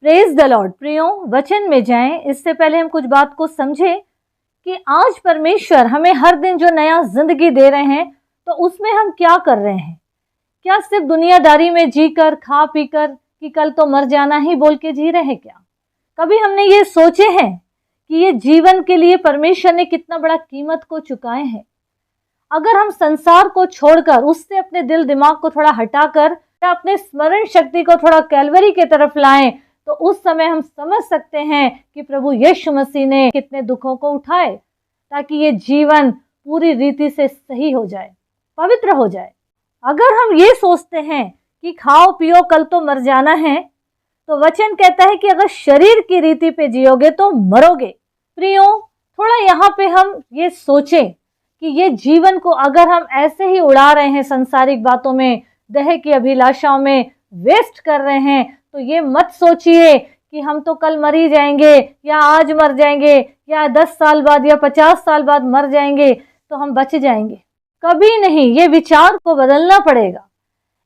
Praise the Lord. प्रियो, वचन में जाएं इससे पहले हम कुछ बात को समझें कि आज परमेश्वर हमें हर दिन जो नया जिंदगी दे रहे हैं तो उसमें हम क्या कर रहे हैं। क्या सिर्फ दुनियादारी में जीकर खा पीकर कि कल तो मर जाना ही बोल के जी रहे हैं क्या? कभी हमने ये सोचे हैं कि ये जीवन के लिए परमेश्वर ने कितना बड़ा कीमत को चुकाए हैं? अगर हम संसार को छोड़कर उससे अपने दिल दिमाग को थोड़ा हटाकर या अपने स्मरण शक्ति को थोड़ा कैलवरी की तरफ लाएं तो उस समय हम समझ सकते हैं कि प्रभु यीशु मसीह ने कितने दुखों को उठाए ताकि ये जीवन पूरी रीति से सही हो जाए, पवित्र हो जाए। अगर हम ये सोचते हैं कि खाओ पियो कल तो मर जाना है, तो वचन कहता है कि अगर शरीर की रीति पे जियोगे तो मरोगे। प्रियो, थोड़ा यहाँ पे हम ये सोचें कि ये जीवन को अगर हम ऐसे ही उड़ा रहे हैं, संसारिक बातों में, देह की अभिलाषाओं में वेस्ट कर रहे हैं, तो ये मत सोचिए कि हम तो कल मर ही जाएंगे या आज मर जाएंगे या 10 साल बाद या 50 साल बाद मर जाएंगे तो हम बच जाएंगे। कभी नहीं। ये विचार को बदलना पड़ेगा।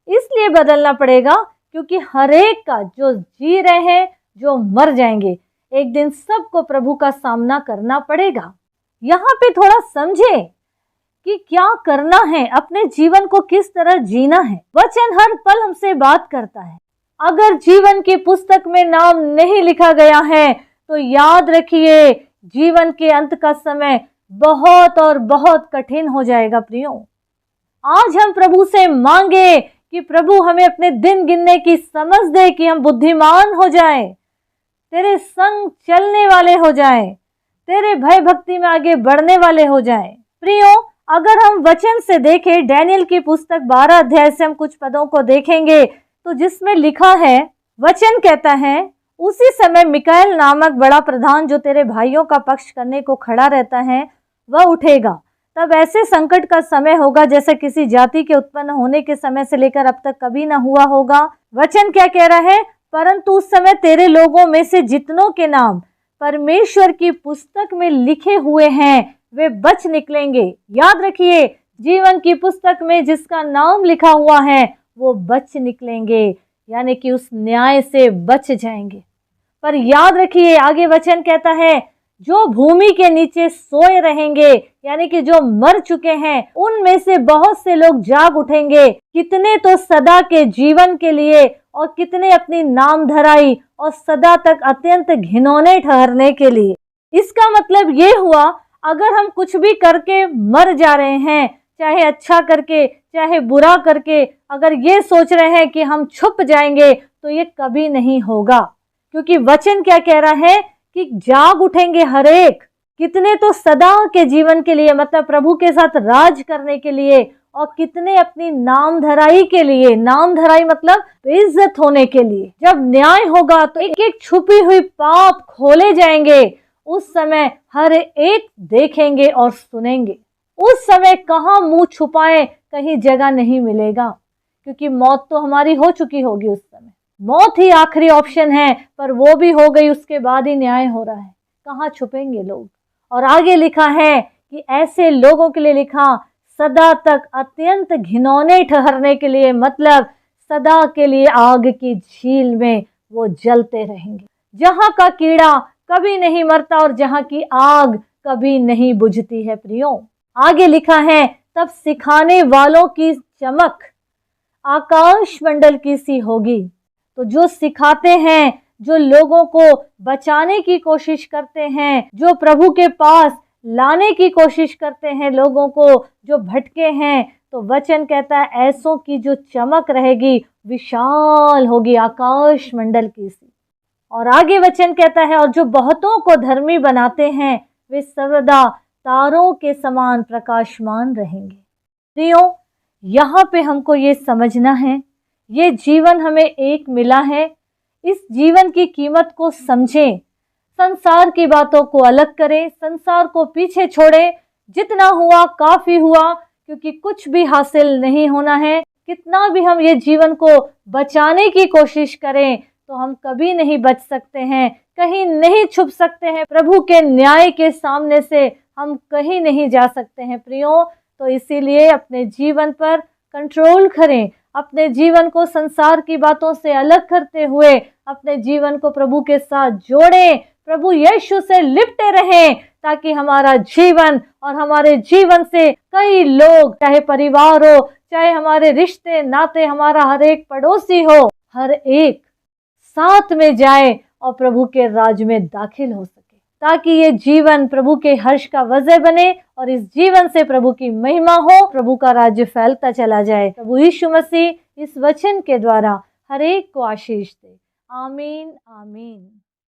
इसलिए बदलना पड़ेगा क्योंकि हर एक का जो जी रहे हैं, जो मर जाएंगे, एक दिन सबको प्रभु का सामना करना पड़ेगा। यहाँ पे थोड़ा समझे कि क्या करना है, अपने जीवन को किस तरह जीना है। वचन हर पल हमसे बात करता है। अगर जीवन की पुस्तक में नाम नहीं लिखा गया है तो याद रखिए जीवन के अंत का समय बहुत और बहुत कठिन हो जाएगा। प्रियो, आज हम प्रभु से मांगे कि प्रभु हमें अपने दिन गिनने की समझ दे कि हम बुद्धिमान हो जाएं, तेरे संग चलने वाले हो जाएं, तेरे भय भक्ति में आगे बढ़ने वाले हो जाएं। प्रियो, अगर हम वचन से देखें, डैनियल की पुस्तक 12 अध्याय से हम कुछ पदों को देखेंगे तो जिसमें लिखा है, वचन कहता है, उसी समय मिकाएल नामक बड़ा प्रधान जो तेरे भाइयों का पक्ष करने को खड़ा रहता है वह उठेगा। तब ऐसे संकट का समय होगा जैसे किसी जाति के उत्पन्न होने के समय से लेकर अब तक कभी ना हुआ होगा। वचन क्या कह रहा है? परंतु उस समय तेरे लोगों में से जितनों के नाम परमेश्वर की पुस्तक में लिखे हुए हैं वे बच निकलेंगे। याद रखिए, जीवन की पुस्तक में जिसका नाम लिखा हुआ है वो बच निकलेंगे, यानी कि उस न्याय से बच जाएंगे। पर याद रखिए, आगे वचन कहता है, जो भूमि के नीचे सोए रहेंगे, यानी कि जो मर चुके हैं, उनमें से बहुत से लोग जाग उठेंगे। कितने तो सदा के जीवन के लिए और कितने अपनी नाम धराई और सदा तक अत्यंत घिनौने ठहरने के लिए। इसका मतलब ये हुआ, अगर हम कुछ भी करके मर जा रहे हैं, चाहे अच्छा करके चाहे बुरा करके, अगर ये सोच रहे हैं कि हम छुप जाएंगे तो ये कभी नहीं होगा। क्योंकि वचन क्या कह रहा है कि जाग उठेंगे हर एक। कितने तो सदा के जीवन के लिए, मतलब प्रभु के साथ राज करने के लिए, और कितने अपनी नाम धराई के लिए। नाम धराई मतलब बेइज्जत होने के लिए। जब न्याय होगा तो एक एक छुपी हुई पाप खोले जाएंगे। उस समय हर एक देखेंगे और सुनेंगे। उस समय कहाँ मुंह छुपाएं, कहीं जगह नहीं मिलेगा, क्योंकि मौत तो हमारी हो चुकी होगी। उस समय मौत ही आखिरी ऑप्शन है, पर वो भी हो गई, उसके बाद ही न्याय हो रहा है। कहाँ छुपेंगे लोग? और आगे लिखा है कि ऐसे लोगों के लिए लिखा, सदा तक अत्यंत घिनौने ठहरने के लिए, मतलब सदा के लिए आग की झील में वो जलते रहेंगे, जहां का कीड़ा कभी नहीं मरता और जहां की आग कभी नहीं बुझती है। प्रियो, आगे लिखा है, तब सिखाने वालों की चमक आकाश मंडल की सी होगी। तो जो सिखाते हैं, जो लोगों को बचाने की कोशिश करते हैं, जो प्रभु के पास लाने की कोशिश करते हैं लोगों को जो भटके हैं, तो वचन कहता है ऐसों की जो चमक रहेगी विशाल होगी, आकाश मंडल की सी। और आगे वचन कहता है, और जो बहुतों को धर्मी बनाते हैं वे सर्वदा तारों के समान प्रकाशमान रहेंगे। प्रियो, यहाँ पे हमको ये समझना है, ये जीवन हमें एक मिला है। इस जीवन की कीमत को समझें, संसार की बातों को अलग करें, संसार को पीछे छोड़ें। जितना हुआ काफी हुआ, क्योंकि कुछ भी हासिल नहीं होना है। कितना भी हम ये जीवन को बचाने की कोशिश करें तो हम कभी नहीं बच सकते हैं, कहीं नहीं छुप सकते हैं। प्रभु के न्याय के सामने से हम कहीं नहीं जा सकते हैं। प्रियो, तो इसीलिए अपने जीवन पर कंट्रोल करें, अपने जीवन को संसार की बातों से अलग करते हुए अपने जीवन को प्रभु के साथ जोड़ें, प्रभु यीशु से लिपटे रहें, ताकि हमारा जीवन और हमारे जीवन से कई लोग, चाहे परिवार हो, चाहे हमारे रिश्ते नाते, हमारा हर एक पड़ोसी हो, हर एक साथ में जाए और प्रभु के राज में दाखिल हो सके, ताकि ये जीवन प्रभु के हर्ष का वजह बने और इस जीवन से प्रभु की महिमा हो, प्रभु का राज्य फैलता चला जाए। प्रभु यीशु मसीह इस वचन के द्वारा हर एक को आशीष दे। आमीन आमीन।